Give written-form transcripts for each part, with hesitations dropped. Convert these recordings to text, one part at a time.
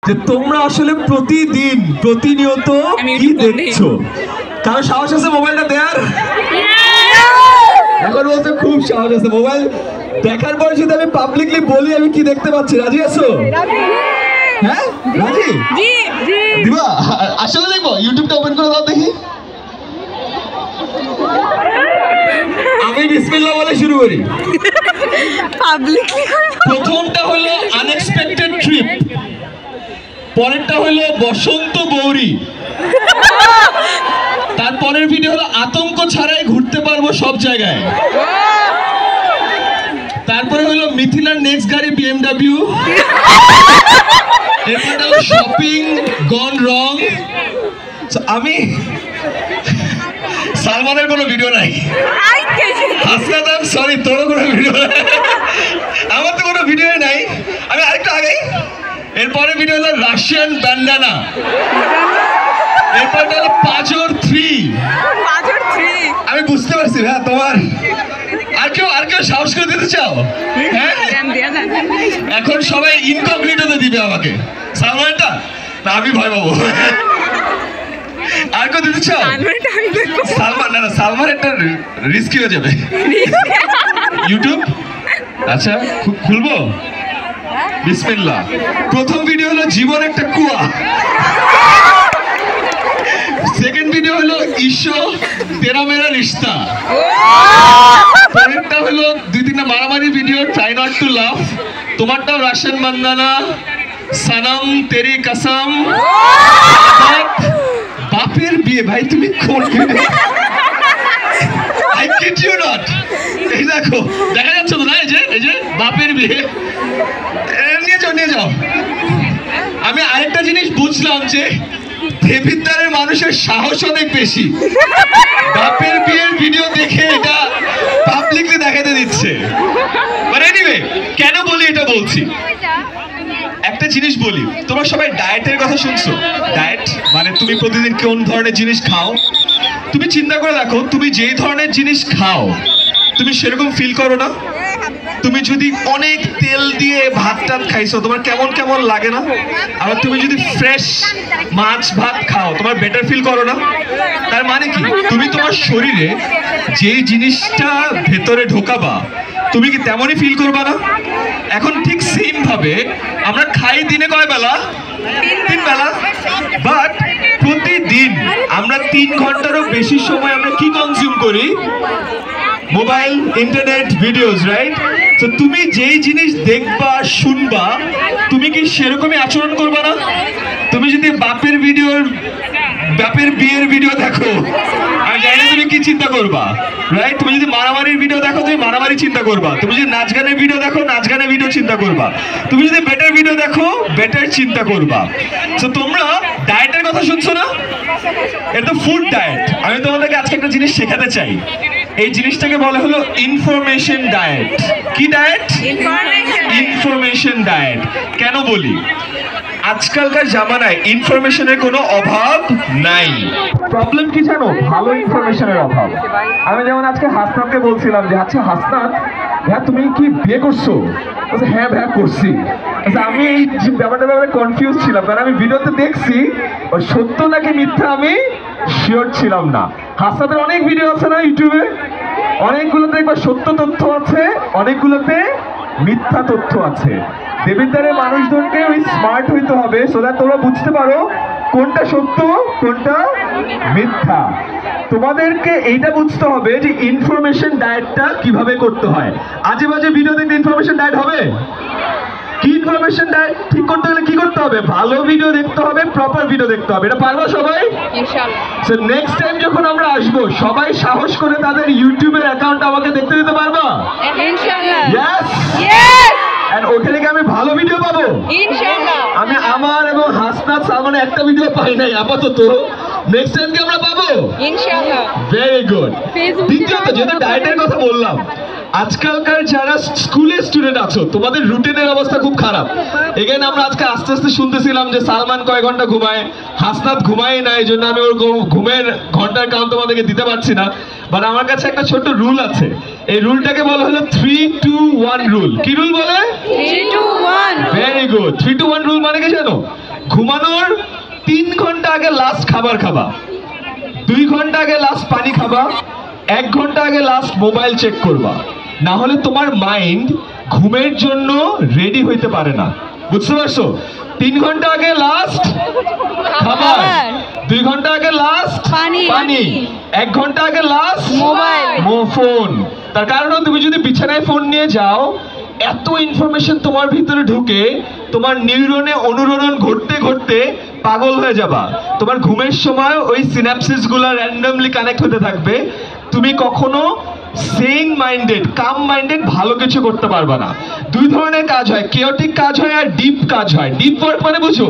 যে তোমরা আসলে প্রতিদিন প্রতিনিয়ত কি দেখছো? কারো সাহস আছে মোবাইলটা দেয়ার? এখন বলতে খুব সাহস আছে। মোবাইল দেখার পর যদি আমি পাবলিকলি বলি আমি কি দেখতে পাচ্ছি, রাজি আছো? হ্যাঁ রাজি? দিবা আসলে দেখবো? ইউটিউবটা ওপেন করে দাও দেখি। আমি বিসমিল্লাহ বলে শুরু করি। প্রথমটা হলো আনএক্সপেক্টেড ট্রিপ, পরেরটা হলো বসন্ত গৌরী, তারপরের ভিডিও হলো আতঙ্ক ছাড়াই ঘুরতে পারবো সব জায়গায়, তারপরে হলো মিথিলার নেক্সট গাড়ি BMW, এরপরটা হলো শপিং গন রং। আমি সালমানের কোনো ভিডিও নাই, হাসনাত সরি তোরও কোনো ভিডিও নাই, আমার তো কোনো ভিডিও নাই। আমি আরেকটু আগেই, এরপরে ভিডিও হলো রাশিয়ান ব্যান্ডানা, এরপরটা হলো পাজর 3। আমি বুঝতে পারছি হ্যাঁ তোমার আর কেউ সাহস করে দিতে চাও? হ্যাঁ এখন সবাই ইনকগনিটোতে দিবে আমাকে। সালমানটা না আমি ভয় পাবো। আর কেউ দিতে চাও? সালমান না সালমান একটা রিস্কি হয়ে যাবে। ইউটিউব আচ্ছা খুলবো? বিসমিল্লাহ। প্রথম ভিডিও হলো জীবন একটা কুয়া, সেকেন্ড ভিডিও হলো ঈশো তেরা মেরা রিশতা, পরেরটা হলো 2-3টা মারামারি video try not to love, তোমারটাও রাশিয়ান বান্দানা, সনম তেরি কসম, বাপের বিয়ে। ভাই তুমি কোন video? I kid you not. এই দেখো দেখা যাচ্ছে তো না? এই যে বাপের বিয়ে, নিয়ে যাও। আমি আরেকটা জিনিস বুঝলাম যে দেবিদ্বারের মানুষের সাহস অনেক বেশি, বাপের বিয়ের ভিডিও দেখে এটা পাবলিকলি দেখাতে দিচ্ছে। বাট এনিওয়ে কেন বলি এটা বলছি, একটা জিনিস বলি, তোমরা সবাই ডায়েটের কথা শুনছো? ডায়েট মানে তুমি প্রতিদিন কোন ধরনের জিনিস খাও। তুমি চিন্তা করে দেখো, তুমি যেই ধরনের জিনিস খাও তুমি সেরকম ফিল করো না? তুমি যদি অনেক তেল দিয়ে ভাত টাত খাইছো তোমার কেমন কেমন লাগে না? আবার তুমি যদি ফ্রেশ মাছ ভাত খাও তোমার বেটার ফিল করো না? তার মানে কি তুমি তোমার শরীরে যেই জিনিসটা ভেতরে ঢোকাবা তুমি কি তেমনই ফিল করবা না? এখন ঠিক সেম ভাবে আমরা খাই দিনে কয় বেলা? 3 বেলা। বাট প্রতিদিন আমরা 3 ঘন্টারও বেশি সময় আমরা কি কনজিউম করি? Mobile, internet, videos, right? তো তুমি যেই জিনিস দেখবা শুনবা তুমি কি সেরকমই আচরণ করবা না? তুমি যদি বাপের বিয়ের ভিডিও দেখো আমি জানি না তুমি কি চিন্তা করবা, রাইট? তুমি যদি মারামারির ভিডিও দেখো তুমি মারামারি চিন্তা করবা, তুমি যদি নাচ গানের ভিডিও দেখো নাচ গানের ভিডিও চিন্তা করবা, তুমি যদি বেটার ভিডিও দেখো বেটার চিন্তা করবা। তো তোমরা ডায়েটের কথা শুনছো না? এটা ফুড ডায়েট। আমি তোমাদেরকে আজকে একটা জিনিস শেখাতে চাই, এই জিনিসটাকে বলা হলো ইনফরমেশন ডায়েট। কি ডায়েট? Information diet. কেন বলি? আজকালকার জামানায় ইনফরমেশনের কোনো অভাব নাই। প্রবলেম কি জানো? ভালো ইনফরমেশনের অভাব। আমি যেমন আজকে হাসনাতকে বলছিলাম যে আচ্ছা হাসনাত ভাইয়া তুমি কি বিয়ে করছো? হ্যাঁ ভাইয়া করছি। আমি এই ব্যাপারটার ব্যাপারে কনফিউজ ছিলাম, কারণ আমি ভিডিওতে দেখছি সত্য নাকি মিথ্যা আমি শিওর ছিলাম না। হাসনাতের অনেক ভিডিও আছে না ইউটিউবে, অনেকগুলোতে একবার সত্য তথ্য আছে, অনেকগুলোতে মিথ্যা তথ্য আছে। দেবিদ্বারের মানুষজনকে ওই স্মার্ট হইতে হবে সো দ্যাট তোমরা বুঝতে পারো কোনটা সত্য কোনটা মিথ্যা। তোমাদেরকে এইটা বুঝতে হবে যে ইনফরমেশন ডায়েটটা কিভাবে করতে হয়। আজে বাজে ভিডিও দেখলে ইনফরমেশন ডায়েট হবে? কি ইনফরমেশন ডায়েট ঠিক করতে হলে কি করতে হবে? ভালো ভিডিও দেখতে হবে, প্রপার ভিডিও দেখতে হবে। এটা পারবো সবাই ইনশাআল্লাহ। সো নেক্সট টাইম যখন আমরা আসবো সবাই সাহস করে তাদের ইউটিউবের অ্যাকাউন্ট আমাকে দেখতে দিতে পারবা ইনশাআল্লাহ? Yes yes. এন্ড ওখানে কি আমি ভালো ভিডিও পাবো ইনশাআল্লাহ? আমি আমার এবং হাসনাত সালমানের একটা ভিডিও পাই নাই আপাতত, নেক্সট টাইম কি আমরা পাবো ইনশাআল্লাহ? Very good. দ্বিতীয়ত যেটা ডায়েটের কথা বললাম, আজকালকার যারা স্কুলের স্টুডেন্ট আছো তোমাদের রুটিনের অবস্থা খুব খারাপ। এখানে আমরা আজকে আস্তে আস্তে শুনতেছিলাম যে সালমান কয় ঘন্টা ঘুমায়, হাসনাত ঘুমায় না, এই জন্য আমি ওর ঘুমের ঘন্টার কাউন্ট তোমাদেরকে দিতে পারছি না। বাট আমার কাছে একটা ছোট্ট রুল আছে, এই রুলটাকে বলা হলো 3-2-1 রুল। কি রুল বলে? 3-2-1। Very good. 3-2-1 রুল মানে কি জানো? ঘুমানোর 3 ঘন্টা আগে লাস্ট খাবার খাবা, 2 ঘন্টা আগে লাস্ট পানি খাবা, 1 ঘন্টা আগে লাস্ট মোবাইল চেক করবা, না হলে তোমার মাইন্ড ঘুমের জন্য রেডি হইতে পারে না। বুঝতে পারছো? 3 ঘন্টা আগে লাস্ট খাবার, 2 ঘন্টা আগে লাস্ট পানি, 1 ঘন্টা আগে লাস্ট মোবাইল ফোন। তার কারণ তুমি যদি বিছানায় ফোন নিয়ে যাও, এত ইনফরমেশন তোমার ভিতরে ঢুকে তোমার নিউরনে অনুরণন ঘটতে ঘটতে পাগল হয়ে যাবা। তোমার ঘুমের সময় ওই সিনাপসিস গুলা র্যান্ডমলি কানেক্ট হতে থাকবে, তুমি কখনো সেইং মাইন্ডেড, কাম মাইন্ডেড ভালো কিছু করতে পারবা না। 2 ধরনের কাজ হয়, কেওটিক কাজ হয় আর ডিপ কাজ হয়। ডিপ ওয়ার্ক মানে বুঝো,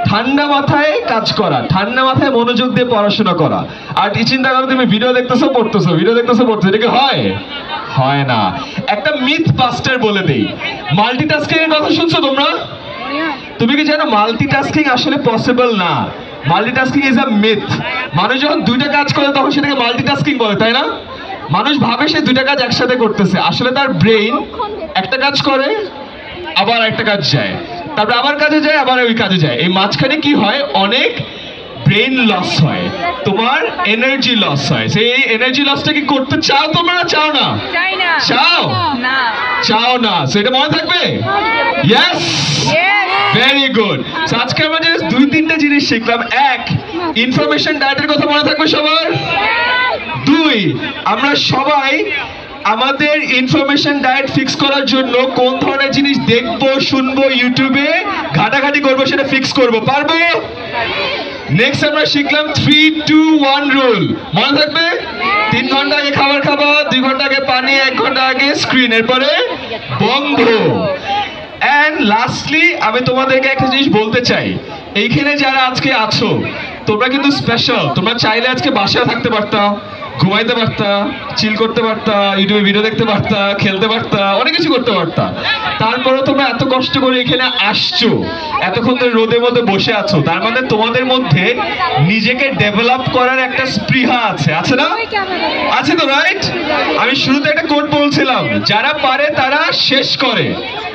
ঠান্ডা মাথায় কাজ করা, ঠান্ডা মাথায় মনোযোগ দিয়ে পড়াশোনা করা। আর চিন্তা করো তুমি ভিডিও দেখতেছো পড়তেছো, ভিডিও দেখতেছো পড়তেছো, এটা কি হয় না। একটা মিথ বাস্টার বলে দেই, মাল্টিটাস্কিং এর কথা শুনছো তোমরা? তুমি কি জানো মাল্টিটাস্কিং আসলে পসিবল না? Multitasking is a myth. মানুষ যখন 2টা কাজ করে তখন সেটাকে মাল্টিটাস্কিং বলে, তাই না? মানুষ ভাবে সে 2টা কাজ একসাথে করতেছে, আসলে তার ব্রেইন একটা কাজ করে আবার একটা কাজ যায়, তারপর আবার কাজে যায়, আবার ওই কাজে যায়। এই মাঝখানে কি হয়, অনেক ব্রেন লস হয়, তোমার এনার্জি লস হয়। সেই এনার্জি লসটা কি করতে চাও তোমরা? চাও না? চাও না। সেটা মনে থাকবে? Yes, very good. আজকে আমরা যে 2-3টা জিনিস শিখলাম। 1, ইনফরমেশন ডায়েটের কথা মনে থাকবে সবার। 2, আমরা সবাই আমাদের ইনফরমেশন ডায়েট ফিক্স করার জন্য কোন ধরনের জিনিস দেখবো, শুনবো, ইউটিউবে ঘাটাঘাটি করবো, সেটা ফিক্স করবো। পারবো? নেক্সট আমরা শিখলাম 3-2-1 রুল, মনে থাকবে? 3 ঘন্টা আগে খাবার খাবা, 2 ঘন্টা আগে পানি, 1 ঘন্টা আগে স্ক্রিন, এরপরে বন্ধ। এন্ড লাস্টলি আমি তোমাদেরকে একটা জিনিস বলতে চাই, এইখানে যারা আজকে আছো তোমরা কিন্তু স্পেশাল। তোমরা চাইলে আজকে বাসায় থাকতে পারতা, ঘুমাইতে পারতা, চিল করতে পারতা, ইউটিউবে ভিডিও দেখতে পারতা, খেলতে পারতা, অনেক কিছু করতে পারতা। তারপরে তোমরা এত কষ্ট করে এখানে আসছো, এতক্ষণ ধরে রোদের মধ্যে বসে আছো, তার মানে তোমাদের মধ্যে নিজেকে ডেভেলপ করার একটা স্পৃহা আছে, আছে না? আছে তো, রাইট? আমি শুরুতে একটা কোট বলছিলাম, যারা পারে তারা শেষ করে,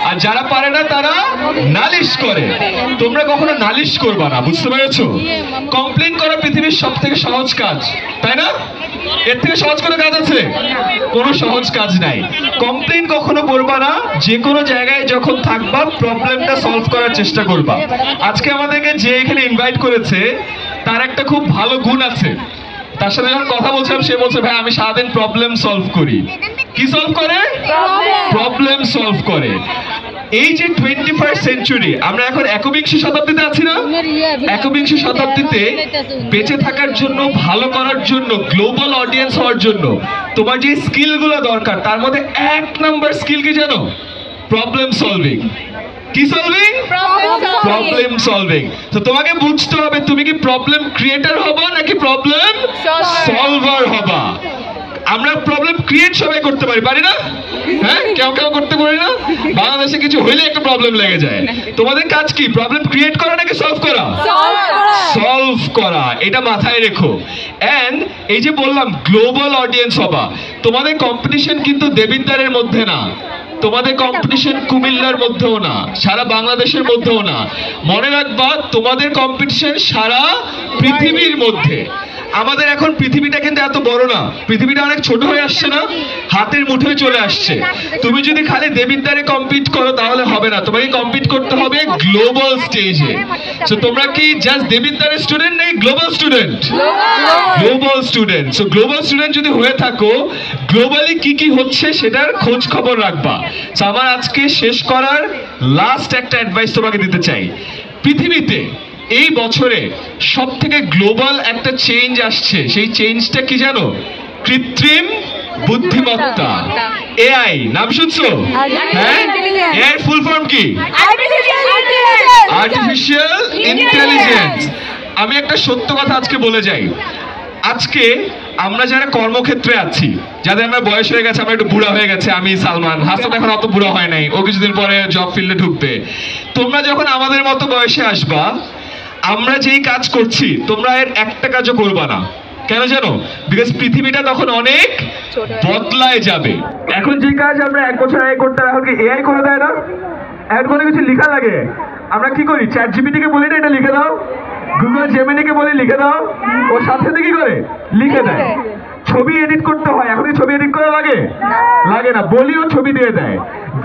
আর যারা পারে না তারা নালিশ করে। তোমরা কখনো নালিশ করবা না, বুঝতে পেরেছো? কমপ্লেইন করা পৃথিবীর সবথেকে সহজ কাজ, তাই না? এর থেকে সহজ কোনো কাজ আছে? কোনো সহজ কাজ নাই। কমপ্লেইন কখনো করবা না, যে কোনো জায়গায় যখন থাকবা প্রবলেমটা সলভ করার চেষ্টা করবা। আজকে আমাদেরকে যে এখানে ইনভাইট করেছে তার একটা খুব ভালো গুণ আছে। তার সাথে যখন কথা বলছিলাম সে বলছে, ভাই আমি সারাদিন প্রবলেম সলভ করি। কি সলভ করে? প্রবলেম সলভ করে। এই যে 21st সেঞ্চুরি, আমরা এখন 21শ শতাব্দীতে আছি না? 21শ শতাব্দীতে বেঁচে থাকার জন্য, ভালো করার জন্য, গ্লোবাল অডিয়েন্স হওয়ার জন্য তোমার যে স্কিলগুলো দরকার, তার মধ্যে 1 নাম্বার স্কিল কি জানো? Problem solving. কি সলভিং? Problem solving. তো তোমাকে বুঝতে হবে তুমি কি প্রবলেম ক্রিয়েটর হবা নাকি প্রবলেম সলভার হবা। আমরা প্রবলেম ক্রিয়েট সবাই করতে পারি না? হ্যাঁ, কেউ করতে পারি না? বাংলাদেশে কিছু হইলে একটা প্রবলেম লেগে যায়। তোমাদের কাজ কি? প্রবলেম ক্রিয়েট করা নাকি সলভ করা? সলভ করা। এটা মাথায় রেখো। এন্ড এই যে বললাম গ্লোবাল অডিয়েন্স হবা, তোমাদের কম্পিটিশন কিন্তু দেবিদ্বারের মধ্যে না, তোমাদের কম্পিটিশন কুমিল্লার মধ্যেও না, সারা বাংলাদেশের মধ্যেও না। মনে রাখবা তোমাদের কম্পিটিশন সারা পৃথিবীর মধ্যে। আমাদের এখন পৃথিবীটা কিন্তু এত বড় না, পৃথিবীটা অনেক ছোট হয়ে আসছে না, হাতের মুঠোয় চলে আসছে। তুমি যদি খালি দেবিদ্বারে কম্পিট করো তাহলে হবে না, তোমাকে কম্পিট করতে হবে গ্লোবাল স্টেজে। সো তোমরা কি জাস্ট দেবিদ্বারের স্টুডেন্ট নাকি global student? Global student. So global student যদি হয়ে থাকো, গ্লোবালি কি কি হচ্ছে সেটার খোঁজ খবর রাখবা। সো আমার আজকে শেষ করার লাস্ট একটা অ্যাডভাইস তোমাকে দিতে চাই। পৃথিবীতে এই বছরে সব থেকে গ্লোবাল একটা চেঞ্জ আসছে, সেই চেঞ্জটা কি জানো? কৃত্রিম বুদ্ধিমত্তা, এআই। নাম শুনছো? হ্যাঁ, এর ফুল ফর্ম কি? Artificial intelligence. আমি একটা সত্য কথা আজকে বলে যাই, আজকে আমরা যারা কর্মক্ষেত্রে আছি, যাদের আমরা বয়স হয়ে গেছে, আমরা একটু বুড়া হয়ে গেছে, আমি সালমান, হাসান এখন অত বুড়া হয় নাই, ও কিছুদিন পরে জব ফিল্ডে ঢুকবে। তোমরা যখন আমাদের মতো বয়সে আসবা, আমরা যেই কাজ করছি তোমরা এর একটা কাজও করবা না। কেন জানো? বিকজ পৃথিবীটা তখন অনেক বদলায় যাবে। এখন যে কাজ আমরা 1 বছর আগে করতাম, এখন কি এআই করে দেয় না? এখন কোনো কিছু লেখা লাগে, আমরা কি করি, চ্যাট জিপিটি কে বলি না এটা লিখে দাও, গুগল জেমিনি কে বলি লিখে দাও, ও সাথে সাথে কি করে লিখে দেয়। ছবি এডিট করতে হয়, এখন কি ছবি এডিট করা লাগে? লাগে না, বলিও ছবি দিয়ে দেয়।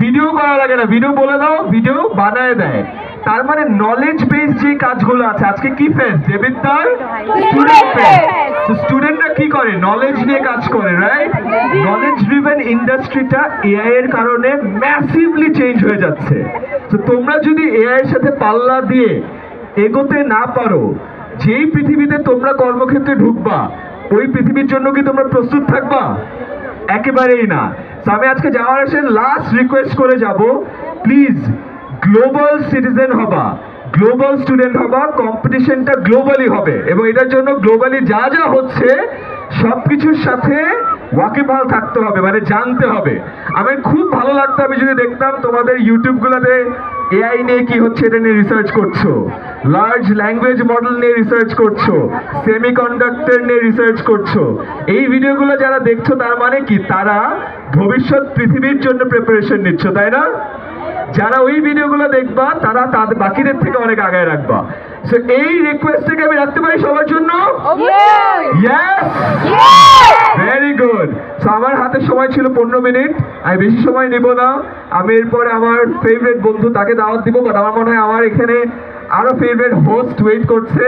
ভিডিও করা লাগে না, ভিডিও বলে দাও ভিডিও বানায় দেয়। তার মানে নলেজ বেস যে কাজগুলো আছে, আজকে কি ফেস দেবিদ্দার স্টুডেন্ট ফেস। তো স্টুডেন্টরা কি করে, নলেজ নিয়ে কাজ করে, রাইট? নলেজ ড্রিভেন ইন্ডাস্ট্রিটা এআই এর কারণে ম্যাসিভলি চেঞ্জ হয়ে যাচ্ছে। তো তোমরা যদি এআই এর সাথে পাল্লা দিয়ে এগোতে না পারো, যেই পৃথিবীতে তোমরা কর্মক্ষেত্রে ঢুকবা ওই পৃথিবীর জন্য কি তোমরা প্রস্তুত থাকবা? একেবারেই না। তো আমি আজকে যাওয়ার আসে লাস্ট রিকোয়েস্ট করে যাব, প্লিজ গ্লোবাল সিটিজেন হবা, গ্লোবাল স্টুডেন্ট হবা, কম্পিটিশনটা গ্লোবালি হবে এবং এটার জন্য গ্লোবালি যা যা হচ্ছে সবকিছুর সাথে ওয়াকিবহাল থাকতে হবে, মানে জানতে হবে। আমার খুব ভালো লাগতো আমি যদি দেখতাম তোমাদের ইউটিউব গুলোতে এআই নিয়ে কি হচ্ছে এটা নিয়ে রিসার্চ করছো, লার্জ ল্যাঙ্গুয়েজ মডেল নিয়ে রিসার্চ করছো, সেমিকন্ডাক্টর নিয়ে রিসার্চ করছো। এই ভিডিওগুলো যারা দেখছো তার মানে কি, তারা ভবিষ্যৎ পৃথিবীর জন্য প্রিপারেশন নিচ্ছ, তাই না? যারা ওই ভিডিওগুলো দেখবা তারা তাদের বাকিদের থেকে অনেক আগায় রাখবা। সো এই রিকোয়েস্টটাকে আমি রাখতে পারি সবার জন্য? Yes, very good. সো আমার হাতে সময় ছিল 15 মিনিট, আমি বেশি সময় নিব না। আমি এরপরে আমার ফেভারিট বন্ধু তাকে দাওয়াত দিব, বাট আমার মনে হয় আমার এখানে আরো ফেভারিট হোস্ট ওয়েট করছে।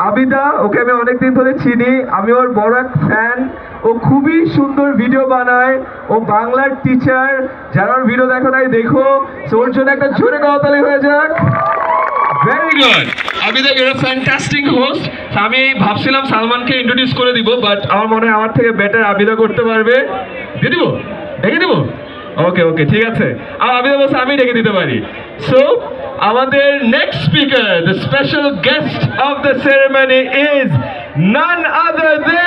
আবিদা, ওকে আমি অনেকদিন ধরে চিনি, আমি ওর বড় এক ফ্যান। ও খুবই সুন্দর ভিডিও বানায়, ও বাংলার টিচার। যারা ওর ভিডিও দেখো নাই দেখো, ওর জন্য একটা জোরে করতালি হয়ে যাক। Very good Abida, you are fantastic host. আমি ভাবছিলাম সালমানকে ইন্ট্রোডিউস করে দিব, বাট আমার মনে হয় আমার থেকে বেটার আবিদা করতে পারবে। দিয়ে দিব, ডেকে দিব? ওকে ওকে, ঠিক আছে। আর আবিদা বলছে আমি ডেকে দিতে পারি। সো আমাদের next speaker, the special guest of the ceremony is none other than